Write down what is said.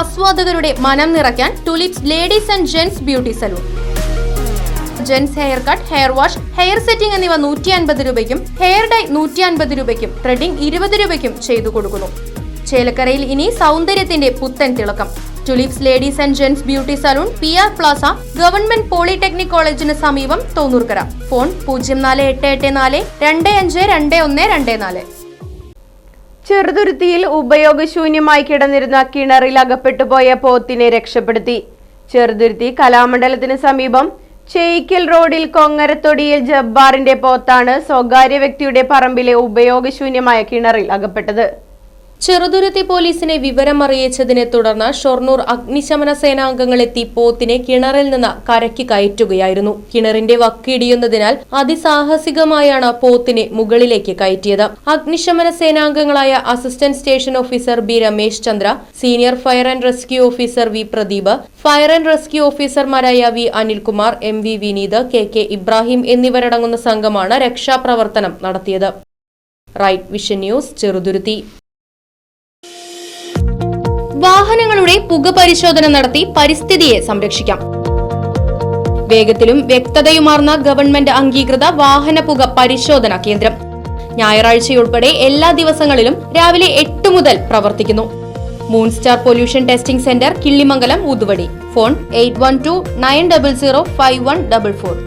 ആസ്വാദകരുടെ മനം നിറയ്ക്കാൻ tulips ladies and gents beauty salon. Gents hair cut, hair wash, hair setting എന്നിവ 150 രൂപയ്ക്കും, hair dye 150 രൂപയ്ക്കും, ത്രെഡിംഗ് 20 രൂപയ്ക്കും ചെയ്തു കൊടുക്കുന്നു. ചേലക്കരയിൽ ഇനി സൗന്ദര്യത്തിന്റെ പുത്തൻ തിളക്കം. Tulips ladies and gents beauty salon, PR Plaza, government polytechnic കോളേജിന് സമീപം, തോന്നൂർക്കര. ഫോൺ 04884252124. ചെറുതുരുത്തിയിൽ ഉപയോഗശൂന്യമായി കിടന്നിരുന്ന കിണറിൽ അകപ്പെട്ടുപോയ പോത്തിനെ രക്ഷപ്പെടുത്തി. ചെറുതുരുത്തി കലാമണ്ഡലത്തിന് സമീപം ചേയ്ക്കൽ റോഡിൽ കൊങ്ങരത്തൊടിയിൽ ജബ്ബാറിന്റെ പോത്താണ് സ്വകാര്യ വ്യക്തിയുടെ പറമ്പിലെ ഉപയോഗശൂന്യമായ കിണറിൽ അകപ്പെട്ടത്. ചെറുതുരുത്തി പോലീസിനെ വിവരമറിയിച്ചതിനെ തുടർന്ന് ഷൊർണൂർ അഗ്നിശമന സേനാംഗങ്ങളെത്തി പോത്തിനെ കിണറിൽ നിന്ന് കരയ്ക്ക് കയറ്റുകയായിരുന്നു. കിണറിന്റെ വക്കിടിയുന്നതിനാൽ അതിസാഹസികമായാണ് പോത്തിനെ മുകളിലേക്ക് കയറ്റിയത്. അഗ്നിശമന സേനാംഗങ്ങളായ assistant station officer B. Ramesh Chandra, senior fire and rescue officer V. Pradeep, fire and rescue ഓഫീസർമാരായ V. Anilkumar, MV Vineeth, KK Ibrahim എന്നിവരടങ്ങുന്ന സംഘമാണ് രക്ഷാപ്രവർത്തനം നടത്തിയത്. Right Vision News, Cheruthuruthy. വാഹനങ്ങളുടെ പുക പരിശോധന നടത്തി പരിസ്ഥിതിയെ സംരക്ഷിക്കാം. വേഗത്തിലും വ്യക്തതയുമാർന്ന ഗവൺമെന്റ് അംഗീകൃത വാഹന പുക പരിശോധനാ കേന്ദ്രം ഞായറാഴ്ചയുൾപ്പെടെ എല്ലാ ദിവസങ്ങളിലും രാവിലെ 8 മുതൽ പ്രവർത്തിക്കുന്നു. Moonstar pollution testing centre, Killimangalam, Oothuvadi. Phone 8129005144.